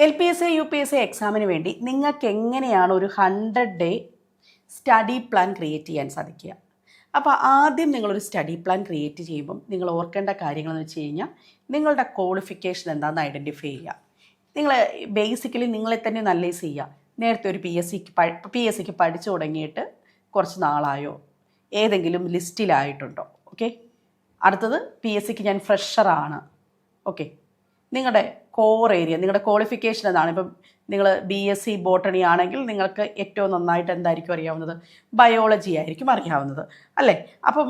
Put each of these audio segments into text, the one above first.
LPSA UPSA എക്സാമിന് വേണ്ടി നിങ്ങൾക്ക് എങ്ങനെയാണ് ഒരു 100 ഡേ സ്റ്റഡി പ്ലാൻ ക്രിയേറ്റ് ചെയ്യാൻ സാധിക്കുക? അപ്പോൾ ആദ്യം നിങ്ങളൊരു സ്റ്റഡി പ്ലാൻ ക്രിയേറ്റ് ചെയ്യുമ്പം നിങ്ങൾ ഓർക്കേണ്ട കാര്യങ്ങളെന്ന് വെച്ച് കഴിഞ്ഞാൽ നിങ്ങളുടെ ക്വാളിഫിക്കേഷൻ എന്താണെന്ന് ഐഡൻറ്റിഫൈ ചെയ്യുക. നിങ്ങൾ ബേസിക്കലി നിങ്ങളെ തന്നെ അനലൈസ് ചെയ്യുക. നേരത്തെ ഒരു പി എസ് സിക്ക് പഠിച്ചു തുടങ്ങിയിട്ട് കുറച്ച് നാളായോ, ഏതെങ്കിലും ലിസ്റ്റിലായിട്ടുണ്ടോ? ഓക്കെ. അടുത്തത് PSCക്ക് ഞാൻ ഫ്രഷറാണ്. ഓക്കെ. നിങ്ങളുടെ കോർ ഏരിയ, നിങ്ങളുടെ ക്വാളിഫിക്കേഷൻ എന്താണ്? ഇപ്പം നിങ്ങൾ BSc ബോട്ടണി ആണെങ്കിൽ നിങ്ങൾക്ക് ഏറ്റവും നന്നായിട്ട് എന്തായിരിക്കും അറിയാവുന്നത്? ബയോളജി ആയിരിക്കും അറിയാവുന്നത്, അല്ലേ? അപ്പം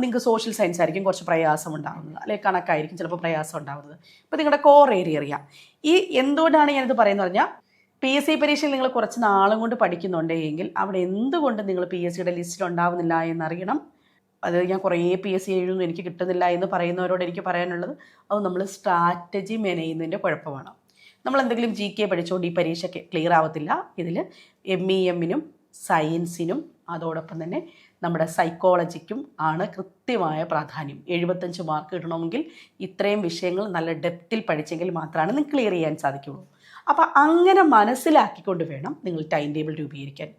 നിങ്ങൾക്ക് സോഷ്യൽ സയൻസ് ആയിരിക്കും കുറച്ച് പ്രയാസം ഉണ്ടാകുന്നത്, അല്ലെങ്കിൽ കണക്കായിരിക്കും ചിലപ്പോൾ പ്രയാസം ഉണ്ടാകുന്നത്. അപ്പോൾ നിങ്ങളുടെ കോർ ഏരിയ അറിയാം. ഈ എന്തുകൊണ്ടാണ് ഞാനിത് പറയുന്നത് പറഞ്ഞാൽ, PSC പരീക്ഷയിൽ നിങ്ങൾ കുറച്ച് നാളും കൊണ്ട് പഠിക്കുന്നുണ്ടെങ്കിൽ അവിടെ എന്തുകൊണ്ട് നിങ്ങൾ PSCയുടെ ലിസ്റ്റിൽ ഉണ്ടാവുന്നില്ല എന്നറിയണം. അത് ഞാൻ കുറേ PSC എഴുതുന്നു എനിക്ക് കിട്ടുന്നില്ല എന്ന് പറയുന്നവരോട് എനിക്ക് പറയാനുള്ളത്, അത് നമ്മൾ സ്ട്രാറ്റജി മെനയുന്നതിൻ്റെ കുഴപ്പമാണ്. നമ്മൾ എന്തെങ്കിലും GK പഠിച്ചുകൊണ്ട് ഈ പരീക്ഷ ക്ലിയർ ആവത്തില്ല. ഇതിൽ MEMനും സയൻസിനും അതോടൊപ്പം തന്നെ നമ്മുടെ സൈക്കോളജിക്കും ആണ് കൃത്യമായ പ്രാധാന്യം. 75 മാർക്ക് കിട്ടണമെങ്കിൽ ഇത്രയും വിഷയങ്ങൾ നല്ല ഡെപ്തിൽ പഠിച്ചെങ്കിൽ മാത്രമാണ് നിങ്ങൾക്ക് ക്ലിയർ ചെയ്യാൻ സാധിക്കുകയുള്ളൂ. അപ്പോൾ അങ്ങനെ മനസ്സിലാക്കിക്കൊണ്ട് വേണം നിങ്ങൾ ടൈം ടേബിൾ രൂപീകരിക്കാൻ.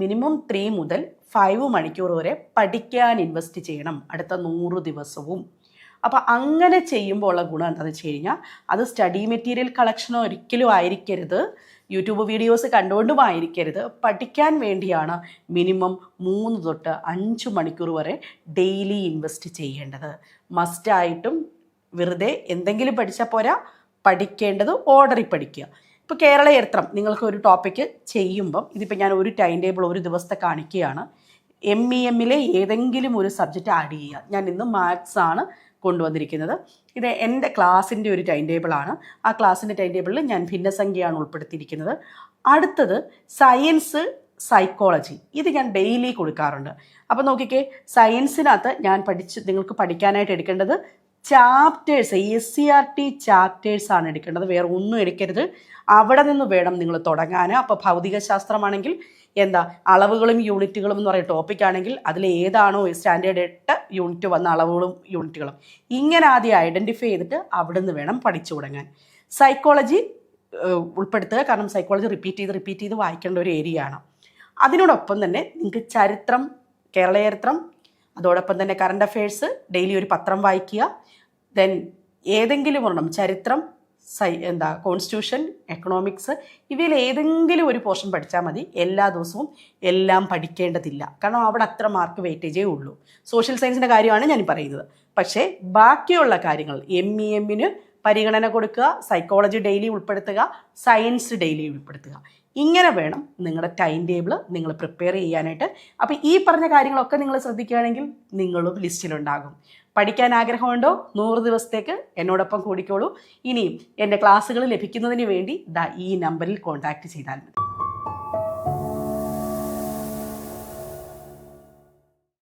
മിനിമം 3 മുതൽ 5 മണിക്കൂർ വരെ പഠിക്കാൻ ഇൻവെസ്റ്റ് ചെയ്യണം അടുത്ത 100 ദിവസവും. അപ്പോൾ അങ്ങനെ ചെയ്യുമ്പോൾ ഉള്ള ഗുണം എന്താണെന്ന് വെച്ച് കഴിഞ്ഞാൽ, അത് സ്റ്റഡി മെറ്റീരിയൽ കളക്ഷനോ ഒരിക്കലും ആയിരിക്കരുത്, യൂട്യൂബ് വീഡിയോസ് കണ്ടുകൊണ്ടും ആയിരിക്കരുത്. പഠിക്കാൻ വേണ്ടിയാണ് മിനിമം 3 തൊട്ട് 5 മണിക്കൂർ വരെ ഡെയിലി ഇൻവെസ്റ്റ് ചെയ്യേണ്ടത്. മസ്റ്റായിട്ടും വെറുതെ എന്തെങ്കിലും പഠിച്ചാൽ പോരാ, പഠിക്കേണ്ടത് ഓർഡറിൽ പഠിക്കുക. ഇപ്പോൾ കേരള ചരിത്രം നിങ്ങൾക്ക് ഒരു ടോപ്പിക്ക് ചെയ്യുമ്പം, ഇതിപ്പോൾ ഞാൻ ഒരു ടൈം ടേബിൾ ഒരു ദിവസത്തെ കാണിക്കുകയാണ്. MEMലെ ഏതെങ്കിലും ഒരു സബ്ജക്റ്റ് ആഡ് ചെയ്യുക. ഞാൻ ഇന്ന് മാത്സ് ആണ് കൊണ്ടുവന്നിരിക്കുന്നത്. ഇത് എൻ്റെ ക്ലാസ്സിൻ്റെ ഒരു ടൈം ടേബിളാണ്. ആ ക്ലാസ്സിൻ്റെ ടൈം ടേബിളിൽ ഞാൻ ഭിന്നസംഖ്യയാണ് ഉൾപ്പെടുത്തിയിരിക്കുന്നത്. അടുത്തത് സയൻസ്, സൈക്കോളജി, ഇത് ഞാൻ ഡെയിലി കൊടുക്കാറുണ്ട്. അപ്പോൾ നോക്കിക്കേ, സയൻസിനകത്ത് ഞാൻ നിങ്ങൾക്ക് പഠിക്കാനായിട്ട് എടുക്കേണ്ടത് ചാപ്റ്റേഴ്സ്, SCERT ചാപ്റ്റേഴ്സാണ് എടുക്കേണ്ടത്, വേറെ ഒന്നും എടുക്കരുത്. അവിടെ നിന്ന് വേണം നിങ്ങൾ തുടങ്ങാൻ. അപ്പോൾ ഭൗതിക ശാസ്ത്രമാണെങ്കിൽ അളവുകളും യൂണിറ്റുകളും എന്ന് പറയുന്ന ടോപ്പിക്കാണെങ്കിൽ അതിൽ ഏതാണോ സ്റ്റാൻഡേർഡ് 8 യൂണിറ്റ് വന്ന അളവുകളും യൂണിറ്റുകളും ഇങ്ങനെ ആദ്യം ഐഡൻറ്റിഫൈ ചെയ്തിട്ട് അവിടെ നിന്ന് വേണം പഠിച്ചു തുടങ്ങാൻ. സൈക്കോളജി ഉൾപ്പെടുത്തുക, കാരണം സൈക്കോളജി റിപ്പീറ്റ് ചെയ്ത് വായിക്കേണ്ട ഒരു ഏരിയ ആണ്. അതിനോടൊപ്പം തന്നെ നിങ്ങൾക്ക് ചരിത്രം, കേരള ചരിത്രം, അതോടൊപ്പം തന്നെ കറണ്ട് അഫയേഴ്സ് ഡെയിലി ഒരു പത്രം വായിക്കുക. ദെൻ ഏതെങ്കിലും ഒരെണ്ണം ചരിത്രം, കോൺസ്റ്റിറ്റ്യൂഷൻ, എക്കണോമിക്സ്, ഇവയിൽ ഏതെങ്കിലും ഒരു പോർഷൻ പഠിച്ചാൽ മതി. എല്ലാ ദിവസവും എല്ലാം പഠിക്കേണ്ടതില്ല, കാരണം അവിടെ അത്ര മാർക്ക് വെയിറ്റേജേ ഉള്ളൂ. സോഷ്യൽ സയൻസിൻ്റെ കാര്യമാണ് ഞാൻ പറയുന്നത്. പക്ഷേ ബാക്കിയുള്ള കാര്യങ്ങൾ MEMന് പരിഗണന കൊടുക്കുക, സൈക്കോളജി ഡെയിലി ഉൾപ്പെടുത്തുക, സയൻസ് ഡെയിലി ഉൾപ്പെടുത്തുക. ഇങ്ങനെ വേണം നിങ്ങളുടെ ടൈം ടേബിൾ നിങ്ങൾ പ്രിപ്പയർ ചെയ്യാനായിട്ട്. അപ്പോൾ ഈ പറഞ്ഞ കാര്യങ്ങളൊക്കെ നിങ്ങൾ ശ്രദ്ധിക്കുകയാണെങ്കിൽ നിങ്ങളും ലിസ്റ്റിലുണ്ടാകും. പഠിക്കാൻ ആഗ്രഹമുണ്ടോ? 100 ദിവസത്തേക്ക് എന്നോടൊപ്പം കൂടിക്കോളൂ. ഇനിയും എൻ്റെ ക്ലാസ്സുകൾ ലഭിക്കുന്നതിന് വേണ്ടി ഈ നമ്പറിൽ കോൺടാക്റ്റ് ചെയ്താൽ മതി.